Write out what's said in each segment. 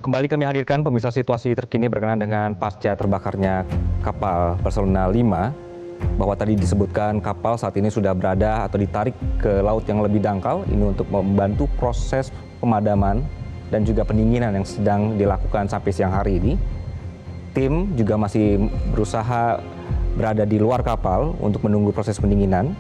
Kembali kami hadirkan pemirsa situasi terkini berkenaan dengan pasca terbakarnya kapal Barcelona 5, bahwa tadi disebutkan kapal saat ini sudah berada atau ditarik ke laut yang lebih dangkal, ini untuk membantu proses pemadaman dan juga pendinginan yang sedang dilakukan sampai siang hari ini. Tim juga masih berusaha berada di luar kapal untuk menunggu proses pendinginan,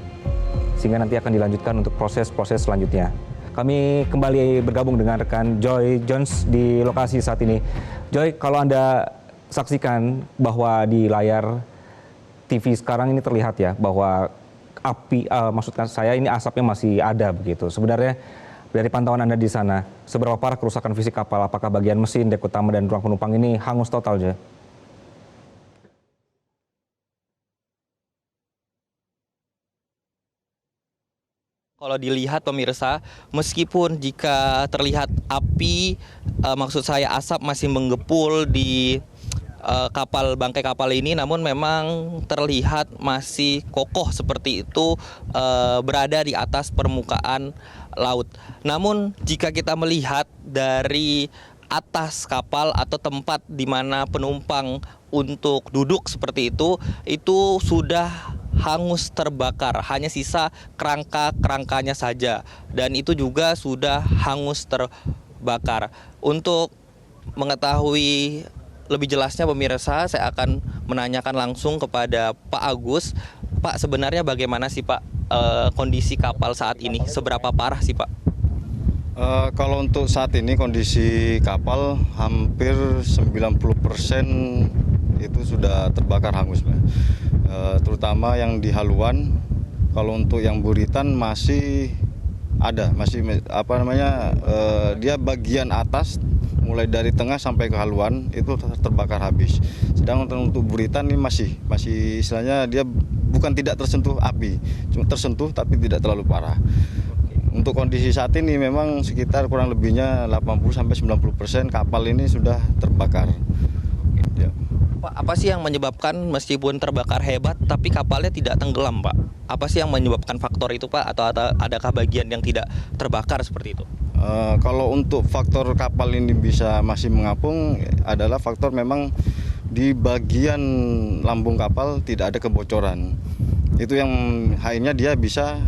sehingga nanti akan dilanjutkan untuk proses-proses selanjutnya. Kami kembali bergabung dengan rekan Joy Jones di lokasi saat ini. Joy, kalau Anda saksikan bahwa di layar TV sekarang ini terlihat ya bahwa api, maksudkan saya ini asapnya masih ada begitu. Sebenarnya dari pantauan Anda di sana, seberapa parah kerusakan fisik kapal? Apakah bagian mesin, dek utama dan ruang penumpang ini hangus total, Joy? Kalau dilihat pemirsa, meskipun jika terlihat api, maksud saya asap masih menggepul di bangkai kapal ini, namun memang terlihat masih kokoh seperti itu, berada di atas permukaan laut. Namun jika kita melihat dari atas kapal atau tempat di mana penumpang untuk duduk seperti itu sudah hangus terbakar, hanya sisa kerangkanya saja, dan itu juga sudah hangus terbakar. Untuk mengetahui lebih jelasnya pemirsa, saya akan menanyakan langsung kepada Pak Agus. Pak, sebenarnya bagaimana sih Pak kondisi kapal saat ini? Seberapa parah sih Pak? Kalau untuk saat ini kondisi kapal hampir 90% itu sudah terbakar hangus, terutama yang di haluan. Kalau untuk yang buritan masih ada, dia bagian atas mulai dari tengah sampai ke haluan itu terbakar habis. Sedang untuk buritan ini masih istilahnya dia bukan tidak tersentuh api, cuma tersentuh tapi tidak terlalu parah. Untuk kondisi saat ini memang sekitar kurang lebihnya 80-90% kapal ini sudah terbakar. Ya. Pak, apa sih yang menyebabkan meskipun terbakar hebat tapi kapalnya tidak tenggelam, Pak? Apa sih yang menyebabkan faktor itu, Pak? Atau adakah bagian yang tidak terbakar seperti itu? Kalau untuk faktor kapal ini bisa masih mengapung adalah faktor memang di bagian lambung kapal tidak ada kebocoran. Itu yang akhirnya dia bisa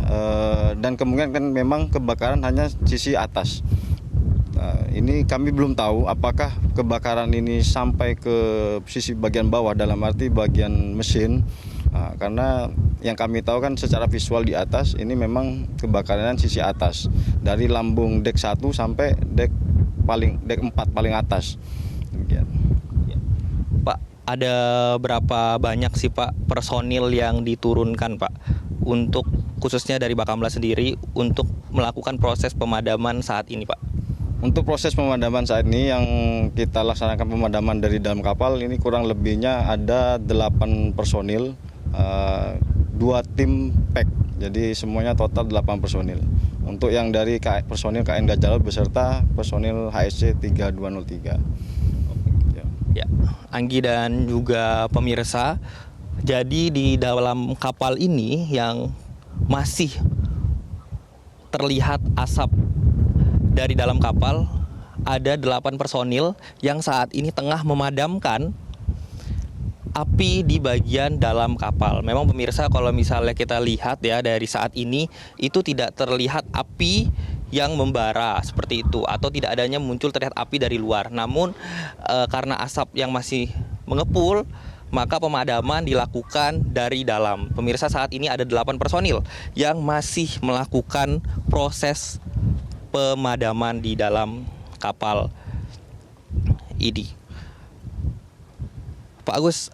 dan kemungkinan kan memang kebakaran hanya sisi atas. Ini kami belum tahu apakah kebakaran ini sampai ke sisi bagian bawah, dalam arti bagian mesin. Karena yang kami tahu kan secara visual di atas ini memang kebakaran sisi atas, dari lambung dek 1 sampai dek 4 paling atas. Pak, ada berapa banyak sih Pak personil yang diturunkan Pak untuk khususnya dari Bakamla sendiri untuk melakukan proses pemadaman saat ini Pak? Untuk proses pemadaman saat ini yang kita laksanakan pemadaman dari dalam kapal ini kurang lebihnya ada 8 personil, 2 tim PEK, jadi semuanya total 8 personil. Untuk yang dari personil KN Gajah Laut beserta personil HSC 3203. Ya, Anggi dan juga pemirsa, jadi di dalam kapal ini yang masih terlihat asap dari dalam kapal, ada 8 personil yang saat ini tengah memadamkan api di bagian dalam kapal. Memang pemirsa, kalau misalnya kita lihat ya dari saat ini, itu tidak terlihat api yang membara seperti itu, atau tidak adanya muncul terlihat api dari luar. Namun karena asap yang masih mengepul, maka pemadaman dilakukan dari dalam. Pemirsa, saat ini ada 8 personil yang masih melakukan proses pemadaman di dalam kapal ini. Pak Agus,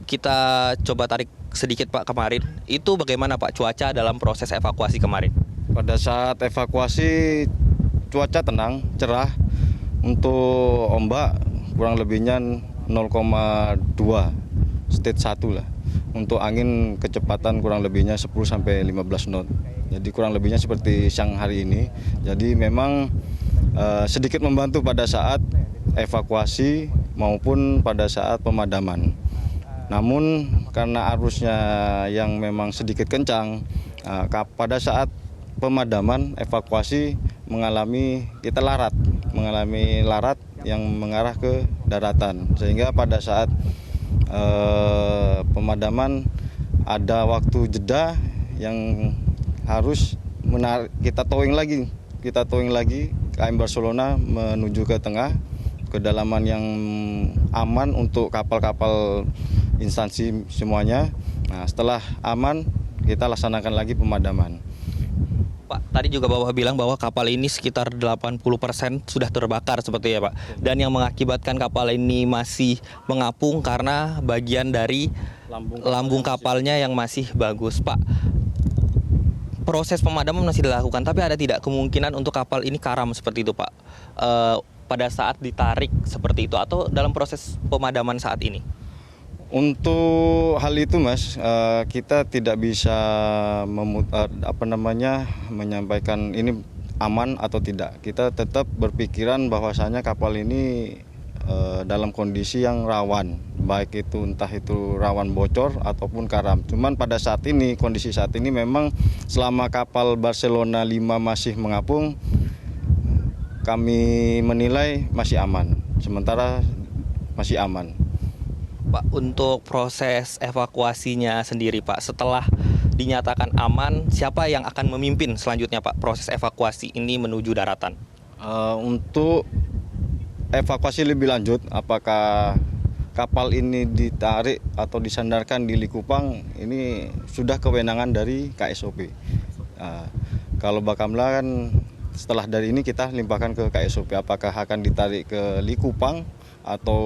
kita coba tarik sedikit Pak, kemarin itu bagaimana Pak cuaca dalam proses evakuasi kemarin? Pada saat evakuasi cuaca tenang, cerah. Untuk ombak kurang lebihnya 0,2 stage 1 lah. Untuk angin kecepatan kurang lebihnya 10-15 knot. Jadi kurang lebihnya seperti siang hari ini. Jadi memang sedikit membantu pada saat evakuasi maupun pada saat pemadaman. Namun karena arusnya yang memang sedikit kencang, pada saat pemadaman evakuasi mengalami larat yang mengarah ke daratan, sehingga pada saat pemadaman ada waktu jeda yang harus kita towing lagi KM Barcelona menuju ke tengah kedalaman yang aman untuk kapal-kapal instansi semuanya. Nah, setelah aman kita laksanakan lagi pemadaman. Pak, tadi juga Bapak bilang bahwa kapal ini sekitar 80% sudah terbakar seperti ya Pak. Dan yang mengakibatkan kapal ini masih mengapung karena bagian dari lambung kapalnya yang masih bagus. Pak, proses pemadaman masih dilakukan, tapi ada tidak kemungkinan untuk kapal ini karam seperti itu Pak? Pada saat ditarik seperti itu atau dalam proses pemadaman saat ini? Untuk hal itu Mas, kita tidak bisa menyampaikan ini aman atau tidak. Kita tetap berpikiran bahwasanya kapal ini dalam kondisi yang rawan, baik itu entah itu rawan bocor ataupun karam. Cuman pada saat ini, kondisi saat ini memang selama kapal Barcelona 5 masih mengapung, kami menilai masih aman. Sementara masih aman. Pak, untuk proses evakuasinya sendiri Pak, setelah dinyatakan aman, siapa yang akan memimpin selanjutnya Pak proses evakuasi ini menuju daratan? Untuk evakuasi lebih lanjut, apakah kapal ini ditarik atau disandarkan di Likupang, ini sudah kewenangan dari KSOP. Kalau Bakamla kan setelah dari ini kita limpahkan ke KSOP, apakah akan ditarik ke Likupang atau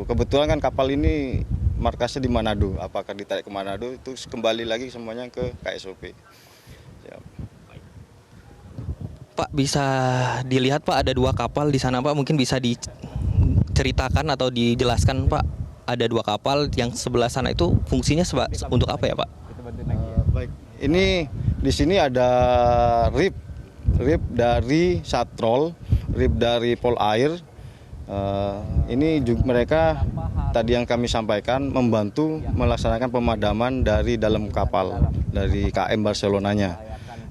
kebetulan kan kapal ini markasnya di Manado, apakah ditarik ke Manado, itu kembali lagi semuanya ke KSOP. Siap. Pak, bisa dilihat Pak ada 2 kapal di sana Pak, mungkin bisa diceritakan atau dijelaskan Pak, ada 2 kapal yang sebelah sana itu fungsinya untuk apa ya Pak? Baik, ini di sini ada rib dari Satrol, rib dari Polair. Ini juga mereka tadi yang kami sampaikan membantu melaksanakan pemadaman dari dalam kapal dari KM Barcelonanya.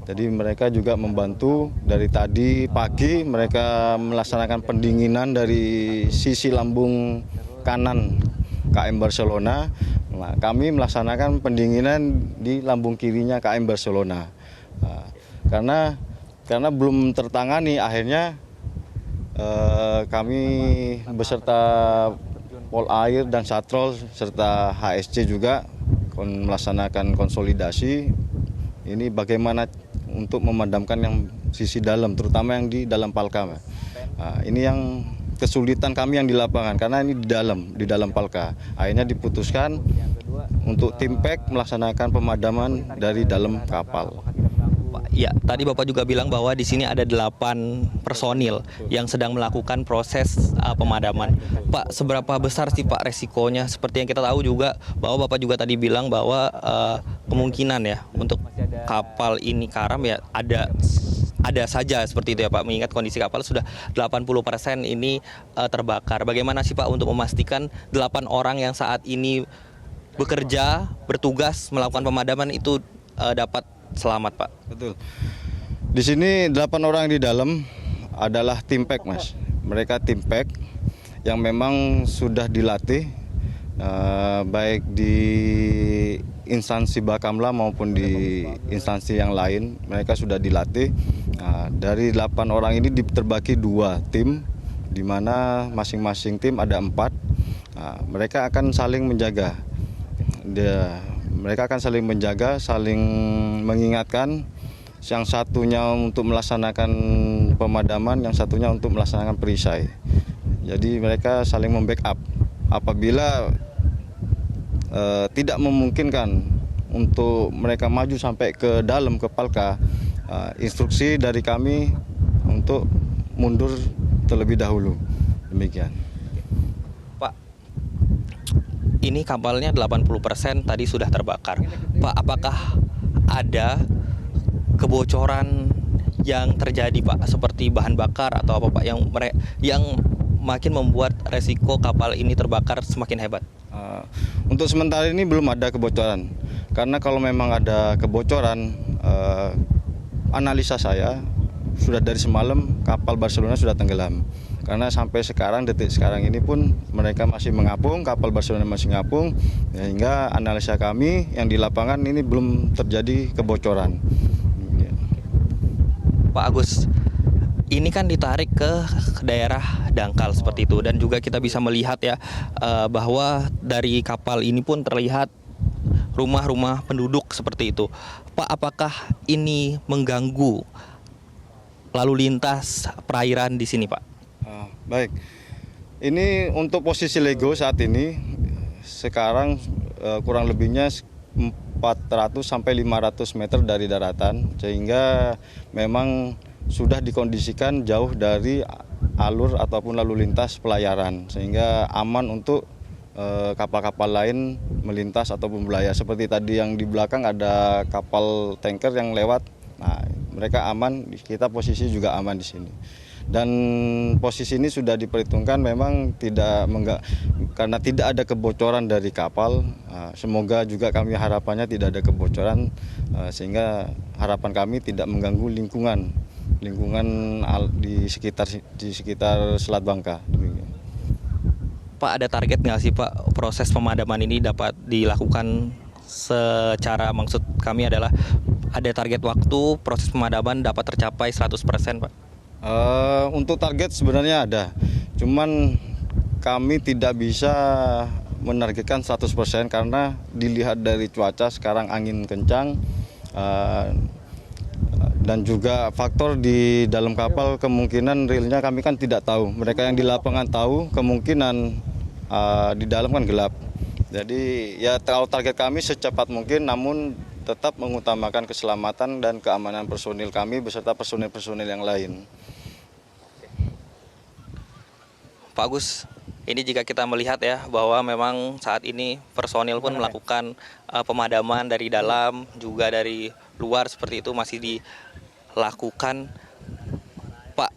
Jadi mereka juga membantu dari tadi pagi mereka melaksanakan pendinginan dari sisi lambung kanan KM Barcelona. Nah, kami melaksanakan pendinginan di lambung kirinya KM Barcelona. Karena belum tertangani, akhirnya kami beserta Polair dan Satrol serta HSC juga melaksanakan konsolidasi ini bagaimana untuk memadamkan yang sisi dalam, terutama yang di dalam Palka. Nah, ini yang kesulitan kami yang di lapangan karena ini di dalam Palka. Akhirnya diputuskan untuk tim PEK melaksanakan pemadaman dari dalam kapal. Ya, tadi Bapak juga bilang bahwa di sini ada 8 personil yang sedang melakukan proses pemadaman. Pak, seberapa besar sih Pak resikonya? Seperti yang kita tahu juga bahwa Bapak juga tadi bilang bahwa kemungkinan ya untuk kapal ini karam ya ada saja seperti itu ya Pak, mengingat kondisi kapal sudah 80% ini terbakar. Bagaimana sih Pak untuk memastikan 8 orang yang saat ini bekerja, bertugas melakukan pemadaman itu dapat selamat Pak? Betul. Di sini 8 orang di dalam adalah tim PEK Mas. Mereka tim PEK yang memang sudah dilatih baik di instansi Bakamla maupun di instansi yang lain. Mereka sudah dilatih. Dari 8 orang ini terbagi 2 tim, di mana masing-masing tim ada 4. Mereka akan saling menjaga. Mereka akan saling menjaga, saling mengingatkan. Yang satunya untuk melaksanakan pemadaman, yang satunya untuk melaksanakan perisai. Jadi mereka saling membackup. Apabila tidak memungkinkan untuk mereka maju sampai ke dalam ke Palka, instruksi dari kami untuk mundur terlebih dahulu. Demikian. Pak, ini kapalnya 80% tadi sudah terbakar. Pak, apakah ada kebocoran yang terjadi Pak, seperti bahan bakar atau apa Pak yang makin membuat resiko kapal ini terbakar semakin hebat? Untuk sementara ini belum ada kebocoran, karena kalau memang ada kebocoran analisa saya sudah dari semalam kapal Barcelona sudah tenggelam. Karena sampai sekarang, detik sekarang ini pun mereka masih mengapung, kapal Barcelona masih ngapung, sehingga analisa kami yang di lapangan ini belum terjadi kebocoran. Pak Agus, ini kan ditarik ke daerah dangkal seperti itu, dan juga kita bisa melihat ya bahwa dari kapal ini pun terlihat rumah-rumah penduduk seperti itu. Pak, apakah ini mengganggu lalu lintas perairan di sini, Pak? Baik, ini untuk posisi Lego saat ini sekarang kurang lebihnya 400 sampai 500 meter dari daratan, sehingga memang sudah dikondisikan jauh dari alur ataupun lalu lintas pelayaran, sehingga aman untuk kapal-kapal lain melintas ataupun berlayar. Seperti tadi yang di belakang ada kapal tanker yang lewat, nah mereka aman, kita posisi juga aman di sini. Dan posisi ini sudah diperhitungkan memang karena tidak ada kebocoran dari kapal. Semoga juga kami harapannya tidak ada kebocoran, sehingga harapan kami tidak mengganggu lingkungan di sekitar Selat Bangka. Pak, ada target nggak sih Pak proses pemadaman ini dapat dilakukan secara, maksud kami adalah ada target waktu proses pemadaman dapat tercapai 100% Pak? Untuk target sebenarnya ada, cuman kami tidak bisa menargetkan 100% karena dilihat dari cuaca sekarang angin kencang, dan juga faktor di dalam kapal kemungkinan realnya kami kan tidak tahu. Mereka yang di lapangan tahu, kemungkinan di dalam kan gelap. Jadi ya target kami secepat mungkin, namun tetap mengutamakan keselamatan dan keamanan personil kami beserta personil-personil yang lain. Pak Agus, ini jika kita melihat ya bahwa memang saat ini personil pun melakukan pemadaman dari dalam juga dari luar seperti itu masih dilakukan. Pak,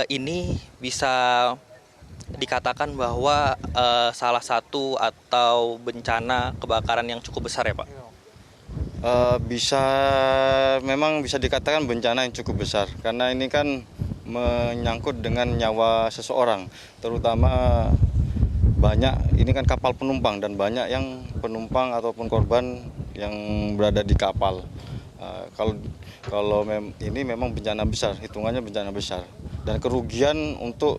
ini bisa dikatakan bahwa salah satu atau bencana kebakaran yang cukup besar ya Pak? Memang bisa dikatakan bencana yang cukup besar karena ini kan menyangkut dengan nyawa seseorang, terutama ini kan kapal penumpang dan banyak yang penumpang ataupun korban yang berada di kapal. Ini memang bencana besar, hitungannya bencana besar dan kerugian untuk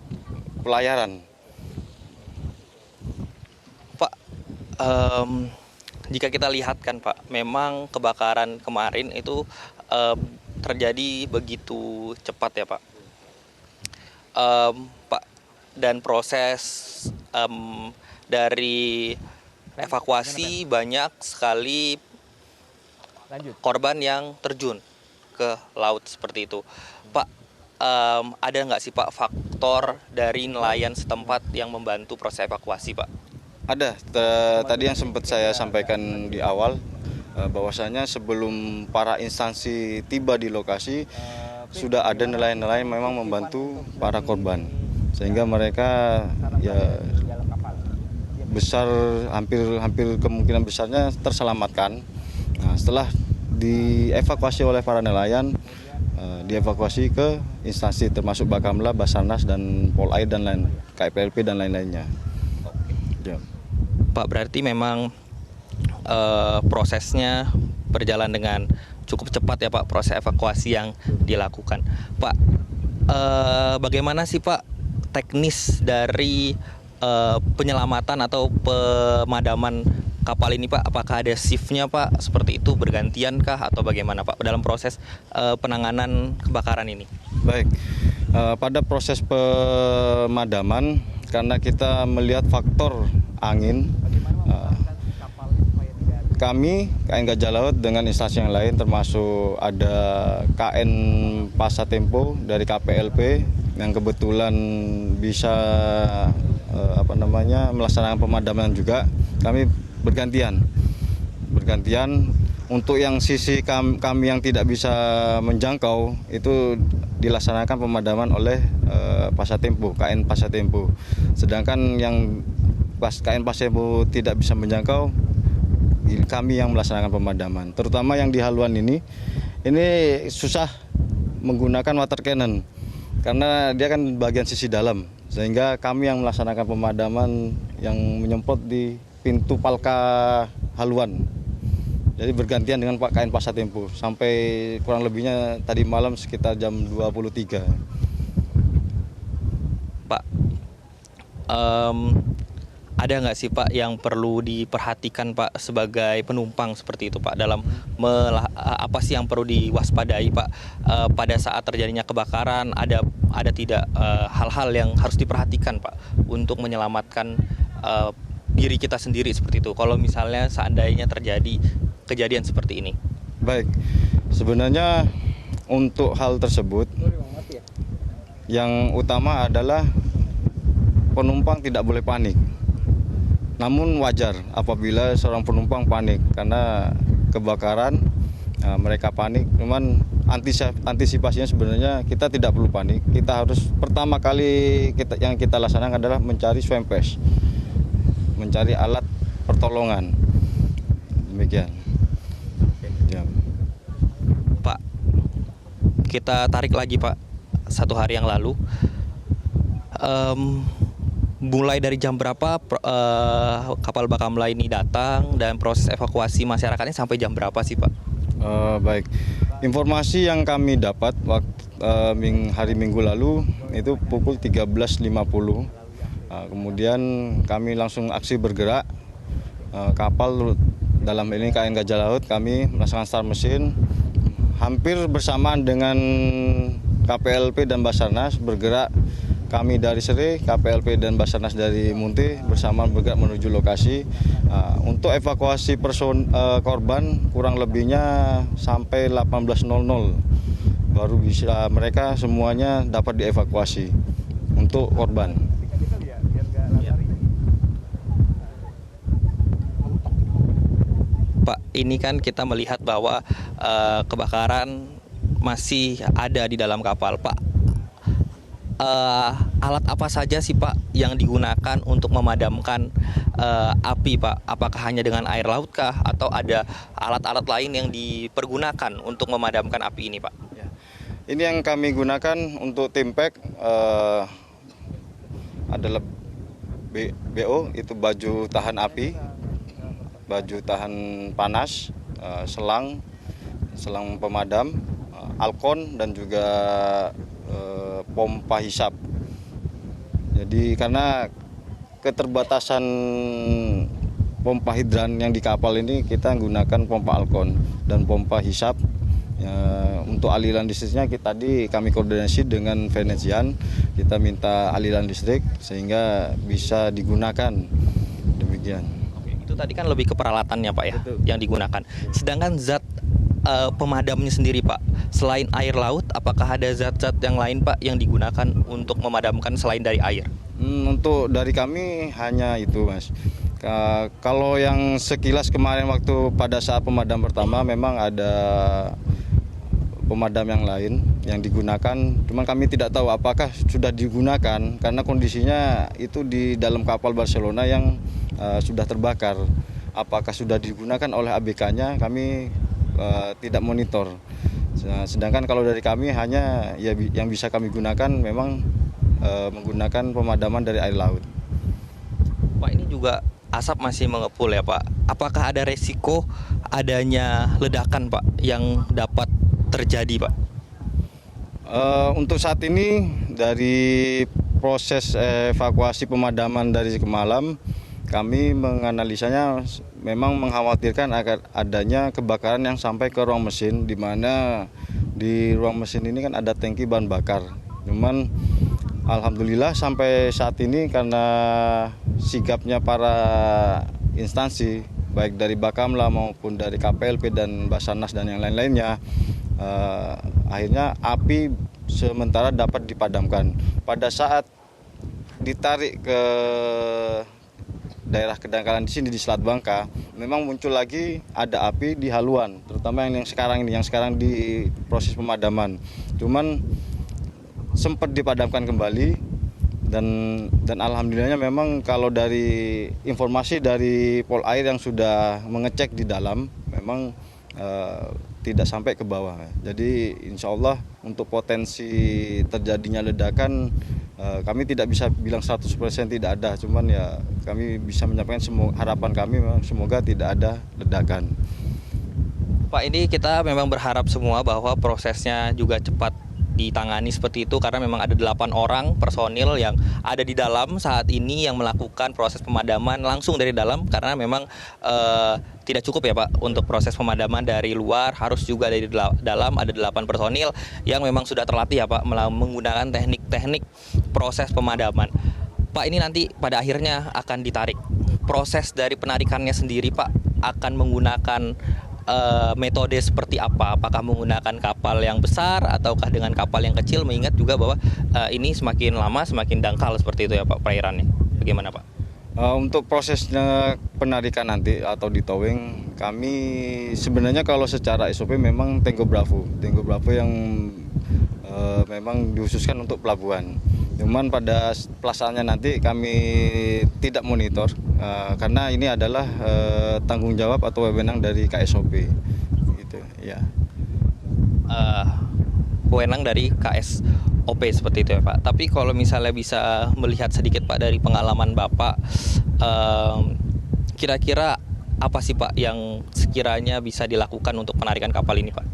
pelayaran. Pak, jika kita lihat kan Pak, memang kebakaran kemarin itu terjadi begitu cepat ya Pak. Pak, dan proses dari evakuasi banyak sekali korban yang terjun ke laut seperti itu. Pak, ada nggak sih Pak faktor dari nelayan setempat yang membantu proses evakuasi Pak? Ada, tadi yang sempat saya sampaikan di awal, bahwasanya sebelum para instansi tiba di lokasi, sudah ada nelayan-nelayan memang membantu para korban, sehingga mereka ya hampir kemungkinan besarnya terselamatkan. Nah, setelah dievakuasi oleh para nelayan, dievakuasi ke instansi termasuk Bakamla, Basarnas dan Polair dan lain KPLP dan lain-lainnya. Ya. Pak, berarti memang prosesnya berjalan dengan cukup cepat ya Pak, proses evakuasi yang dilakukan. Pak, bagaimana sih Pak teknis dari penyelamatan atau pemadaman kapal ini Pak? Apakah ada shiftnya Pak, seperti itu bergantian kah atau bagaimana Pak dalam proses penanganan kebakaran ini? Baik, pada proses pemadaman karena kita melihat faktor angin, kami KN Gajah Laut dengan instansi yang lain termasuk ada KN Pasatempo dari KPLP yang kebetulan bisa melaksanakan pemadaman juga. Kami bergantian untuk yang sisi kami yang tidak bisa menjangkau itu dilaksanakan pemadaman oleh Pasatempo, KN Pasatempo. Sedangkan yang KN Pasatempo tidak bisa menjangkau, kami yang melaksanakan pemadaman. Terutama yang di haluan ini ini susah menggunakan water cannon karena dia kan bagian sisi dalam, sehingga kami yang melaksanakan pemadaman yang menyemprot di pintu palka haluan. Jadi bergantian dengan KN Pasar-Tempo sampai kurang lebihnya tadi malam sekitar jam 23. Pak, ada nggak sih Pak yang perlu diperhatikan Pak sebagai penumpang seperti itu Pak dalam apa sih yang perlu diwaspadai Pak pada saat terjadinya kebakaran, ada tidak hal-hal yang harus diperhatikan Pak untuk menyelamatkan diri kita sendiri seperti itu kalau misalnya seandainya terjadi kejadian seperti ini? Baik, sebenarnya untuk hal tersebut yang utama adalah penumpang tidak boleh panik. Namun wajar apabila seorang penumpang panik karena kebakaran, mereka panik. Cuman antisipasinya sebenarnya kita tidak perlu panik. Kita harus pertama kali yang kita laksanakan adalah mencari swempes, mencari alat pertolongan. Demikian. Ya. Pak, kita tarik lagi Pak 1 hari yang lalu. Mulai dari jam berapa kapal Bakamla ini datang dan proses evakuasi masyarakatnya sampai jam berapa sih Pak? Baik, informasi yang kami dapat waktu hari Minggu lalu itu pukul 13.50. Kemudian kami langsung aksi bergerak, kapal dalam ini KN Gajah Laut kami melaksanakan start mesin hampir bersamaan dengan KPLP dan Basarnas bergerak. Kami dari Seri, KPLP dan Basarnas dari Munti bersamaan bergerak menuju lokasi. Untuk evakuasi korban kurang lebihnya sampai 18.00 baru bisa mereka semuanya dapat dievakuasi untuk korban. Pak, ini kan kita melihat bahwa kebakaran masih ada di dalam kapal Pak. Alat apa saja sih Pak yang digunakan untuk memadamkan api Pak? Apakah hanya dengan air laut kah atau ada alat-alat lain yang dipergunakan untuk memadamkan api ini Pak? Ini yang kami gunakan untuk tim pack adalah BO, itu baju tahan api, baju tahan panas, selang pemadam, alkon dan juga pompa hisap. Jadi karena keterbatasan pompa hidran yang di kapal ini, kita menggunakan pompa alkon dan pompa hisap. Untuk aliran listriknya kami koordinasi dengan Venetian, kita minta aliran listrik sehingga bisa digunakan. Demikian. Oke, itu tadi kan lebih ke peralatannya Pak ya. Betul. Yang digunakan. Sedangkan zat pemadamnya sendiri Pak, selain air laut, apakah ada zat-zat yang lain Pak yang digunakan untuk memadamkan selain dari air? Untuk dari kami hanya itu Mas. Kalau yang sekilas kemarin waktu pada saat pemadam pertama memang ada pemadam yang lain yang digunakan, cuman kami tidak tahu apakah sudah digunakan karena kondisinya itu di dalam kapal Barcelona yang sudah terbakar. Apakah sudah digunakan oleh ABK-nya kami tidak monitor. Sedangkan kalau dari kami hanya yang bisa kami gunakan memang menggunakan pemadaman dari air laut. Pak, ini juga asap masih mengepul ya Pak. Apakah ada resiko adanya ledakan Pak yang dapat terjadi Pak? Untuk saat ini dari proses evakuasi pemadaman dari kemalam, kami menganalisanya memang mengkhawatirkan akan adanya kebakaran yang sampai ke ruang mesin, di mana di ruang mesin ini kan ada tangki bahan bakar. Cuman alhamdulillah sampai saat ini karena sigapnya para instansi baik dari Bakamla maupun dari KPLP dan Basarnas dan yang lain-lainnya, akhirnya api sementara dapat dipadamkan. Pada saat ditarik ke daerah kedangkalan di sini di Selat Bangka, memang muncul lagi ada api di haluan, terutama yang sekarang di proses pemadaman. Cuman sempat dipadamkan kembali dan alhamdulillahnya memang kalau dari informasi dari Pol Air yang sudah mengecek di dalam, memang tidak sampai ke bawah. Jadi insya Allah untuk potensi terjadinya ledakan kami tidak bisa bilang 100% tidak ada, cuman ya kami bisa menyampaikan harapan kami semoga tidak ada ledakan. Pak, ini kita memang berharap semua bahwa prosesnya juga cepat ditangani seperti itu karena memang ada 8 orang personil yang ada di dalam saat ini yang melakukan proses pemadaman langsung dari dalam karena memang tidak cukup ya Pak untuk proses pemadaman dari luar, harus juga dari dalam ada 8 personil yang memang sudah terlatih ya Pak menggunakan teknik-teknik proses pemadaman. Pak, ini nanti pada akhirnya akan ditarik. Proses dari penarikannya sendiri Pak akan menggunakan metode seperti apa? Apakah menggunakan kapal yang besar ataukah dengan kapal yang kecil? Mengingat juga bahwa ini semakin lama semakin dangkal seperti itu ya Pak perairannya. Bagaimana Pak? Untuk prosesnya penarikan nanti atau di towing, kami sebenarnya kalau secara SOP memang Tango Bravo yang memang dikhususkan untuk pelabuhan. Cuman pada pelaksanaannya nanti kami tidak monitor karena ini adalah tanggung jawab atau wewenang dari KSOP, gitu ya. Wewenang dari KSOP seperti itu ya Pak. Tapi kalau misalnya bisa melihat sedikit Pak dari pengalaman Bapak, kira-kira apa sih Pak yang sekiranya bisa dilakukan untuk penarikan kapal ini Pak?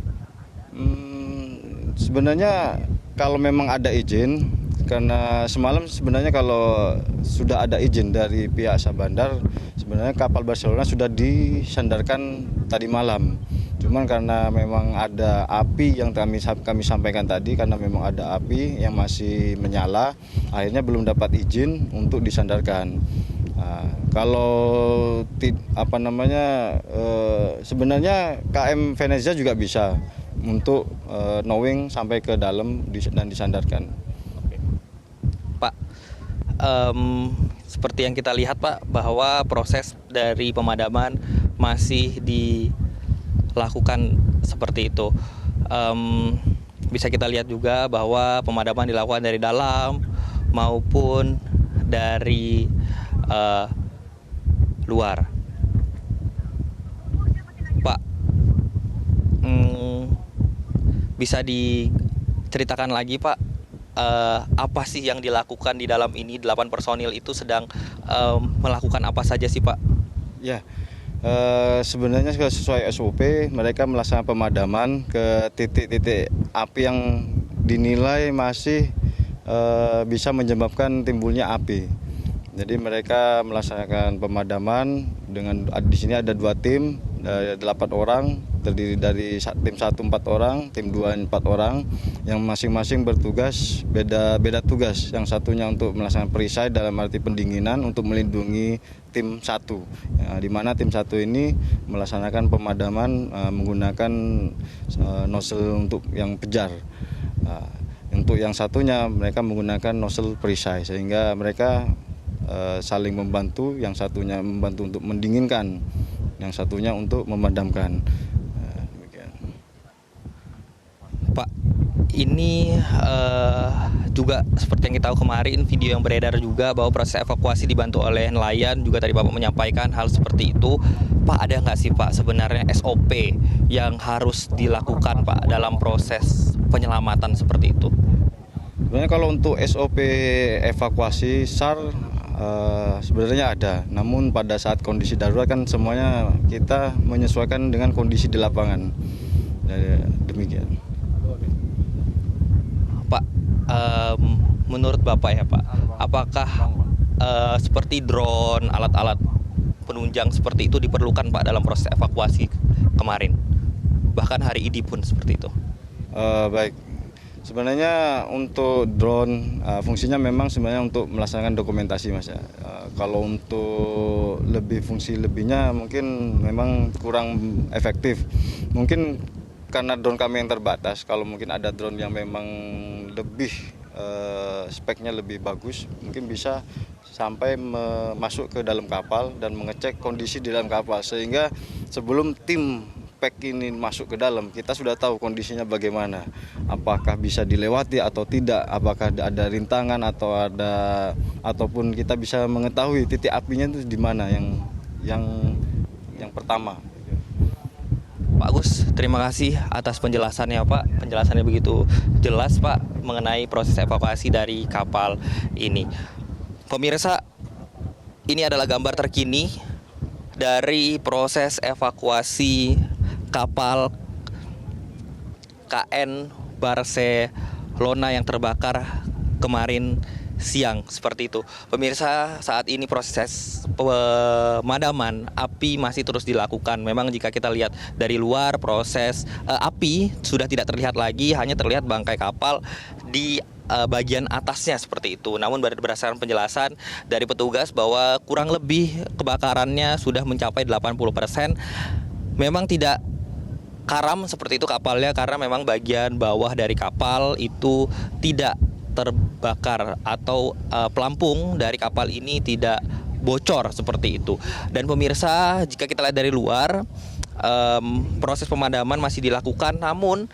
Sebenarnya kalau memang ada izin, karena semalam sebenarnya kalau sudah ada izin dari pihak Sabandar, sebenarnya kapal Barcelona sudah disandarkan tadi malam. Cuman karena memang ada api yang kami sampaikan tadi, karena memang ada api yang masih menyala, akhirnya belum dapat izin untuk disandarkan. Kalau sebenarnya KM Venezia juga bisa untuk knowing sampai ke dalam dan disandarkan. Pak, seperti yang kita lihat Pak bahwa proses dari pemadaman masih dilakukan seperti itu. Bisa kita lihat juga bahwa pemadaman dilakukan dari dalam maupun dari luar. Pak, bisa diceritakan lagi Pak, apa sih yang dilakukan di dalam ini? 8 personil itu sedang melakukan apa saja sih Pak? Ya, sebenarnya sesuai SOP mereka melaksanakan pemadaman ke titik-titik api yang dinilai masih bisa menyebabkan timbulnya api. Jadi mereka melaksanakan pemadaman dengan di sini ada 2 tim, 8 orang, terdiri dari tim 1 4 orang, tim 2 4 orang, yang masing-masing bertugas beda tugas. Yang satunya untuk melaksanakan perisai dalam arti pendinginan untuk melindungi tim 1, di mana tim 1 ini melaksanakan pemadaman menggunakan nozzle untuk yang pejar. Untuk yang satunya mereka menggunakan nozzle perisai sehingga mereka saling membantu, yang satunya membantu untuk mendinginkan, yang satunya untuk memadamkan. Pak, ini juga seperti yang kita tahu kemarin video yang beredar juga bahwa proses evakuasi dibantu oleh nelayan, juga tadi Bapak menyampaikan hal seperti itu. Pak, ada nggak sih Pak sebenarnya SOP yang harus dilakukan Pak dalam proses penyelamatan seperti itu? Sebenarnya kalau untuk SOP evakuasi SAR sebenarnya ada, namun pada saat kondisi darurat kan semuanya kita menyesuaikan dengan kondisi di lapangan. Demikian. Pak, menurut Bapak ya Pak, apakah seperti drone, alat-alat penunjang seperti itu diperlukan Pak dalam proses evakuasi kemarin? Bahkan hari ini pun seperti itu. Baik. Sebenarnya untuk drone fungsinya memang sebenarnya untuk melaksanakan dokumentasi Mas ya. Kalau untuk fungsi lebihnya mungkin memang kurang efektif. Mungkin karena drone kami yang terbatas, kalau mungkin ada drone yang memang lebih speknya lebih bagus, mungkin bisa sampai masuk ke dalam kapal dan mengecek kondisi di dalam kapal, sehingga sebelum tim pack ini masuk ke dalam, kita sudah tahu kondisinya bagaimana, apakah bisa dilewati atau tidak, apakah ada rintangan ataupun kita bisa mengetahui titik apinya itu di mana yang pertama. Pak Agus, Terima kasih atas penjelasannya Pak. Penjelasannya begitu jelas Pak mengenai proses evakuasi dari kapal ini. Pemirsa, ini adalah gambar terkini dari proses evakuasi kapal KN Barcelona yang terbakar kemarin siang, seperti itu. Pemirsa, saat ini proses pemadaman api masih terus dilakukan. Memang jika kita lihat dari luar, proses api sudah tidak terlihat lagi, hanya terlihat bangkai kapal di bagian atasnya seperti itu. Namun berdasarkan penjelasan dari petugas bahwa kurang lebih kebakarannya sudah mencapai 80%. Memang tidak karam seperti itu kapalnya karena memang bagian bawah dari kapal itu tidak terbakar atau pelampung dari kapal ini tidak bocor seperti itu. Dan pemirsa, jika kita lihat dari luar, proses pemadaman masih dilakukan, namun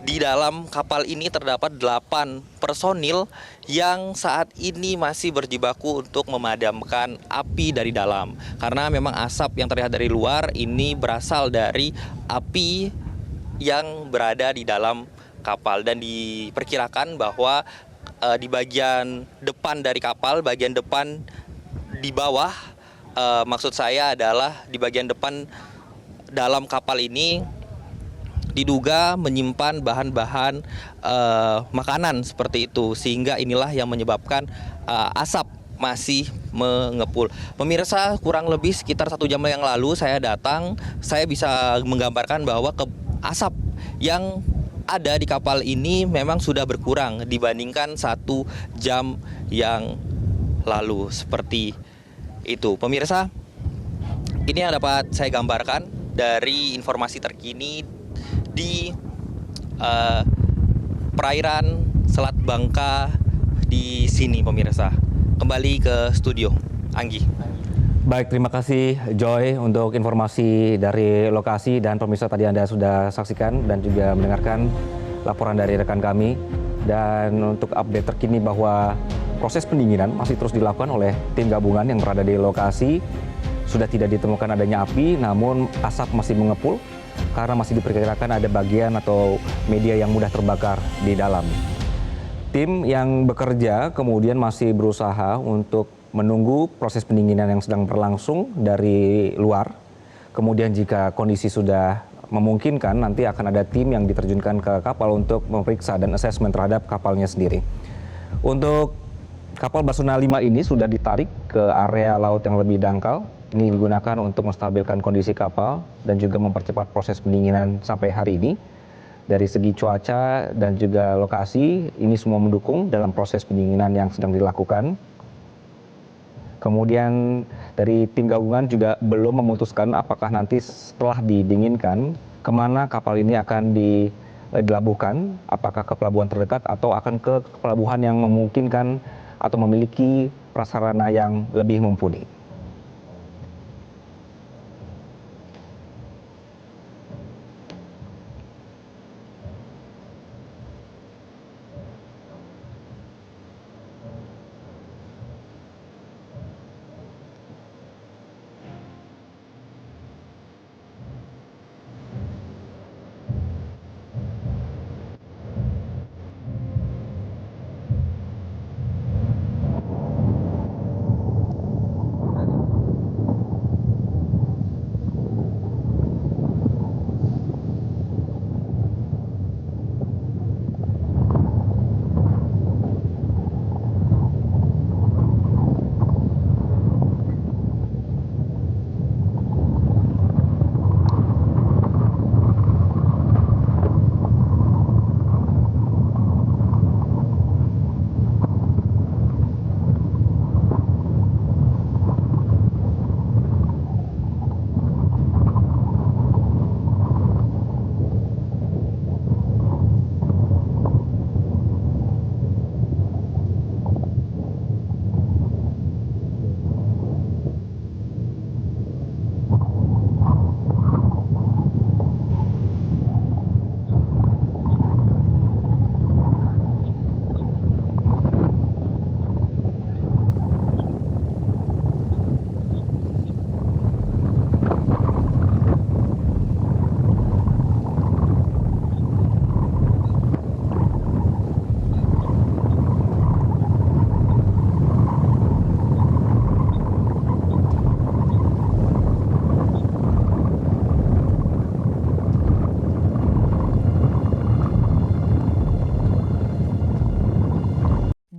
di dalam kapal ini terdapat 8 personil yang saat ini masih berjibaku untuk memadamkan api dari dalam. Karena memang asap yang terlihat dari luar ini berasal dari api yang berada di dalam kapal. Dan diperkirakan bahwa di bagian depan dari kapal, bagian depan di bawah, maksud saya adalah di bagian depan dalam kapal ini diduga menyimpan bahan-bahan makanan seperti itu, sehingga inilah yang menyebabkan asap masih mengepul. Pemirsa, kurang lebih sekitar 1 jam yang lalu saya datang, saya bisa menggambarkan bahwa asap yang ada di kapal ini memang sudah berkurang dibandingkan 1 jam yang lalu, seperti itu. Pemirsa, ini yang dapat saya gambarkan dari informasi terkini di perairan Selat Bangka di sini, pemirsa. Kembali ke studio, Anggi. Baik, terima kasih Joy untuk informasi dari lokasi, dan pemirsa tadi Anda sudah saksikan dan juga mendengarkan laporan dari rekan kami. Dan untuk update terkini bahwa proses pendinginan masih terus dilakukan oleh tim gabungan yang berada di lokasi. Sudah tidak ditemukan adanya api, namun asap masih mengepul karena masih diperkirakan ada bagian atau media yang mudah terbakar di dalam. Tim yang bekerja kemudian masih berusaha untuk menunggu proses pendinginan yang sedang berlangsung dari luar. Kemudian jika kondisi sudah memungkinkan, nanti akan ada tim yang diterjunkan ke kapal untuk memeriksa dan asesmen terhadap kapalnya sendiri. Untuk kapal Barcelona 5 ini sudah ditarik ke area laut yang lebih dangkal. Ini digunakan untuk menstabilkan kondisi kapal dan juga mempercepat proses pendinginan sampai hari ini. Dari segi cuaca dan juga lokasi, ini semua mendukung dalam proses pendinginan yang sedang dilakukan. Kemudian dari tim gabungan juga belum memutuskan apakah nanti setelah didinginkan, kemana kapal ini akan dilabuhkan, apakah ke pelabuhan terdekat atau akan ke pelabuhan yang memungkinkan atau memiliki prasarana yang lebih mumpuni.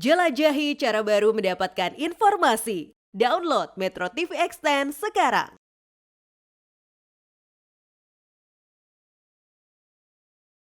Jelajahi cara baru mendapatkan informasi. Download Metro TV Extend sekarang.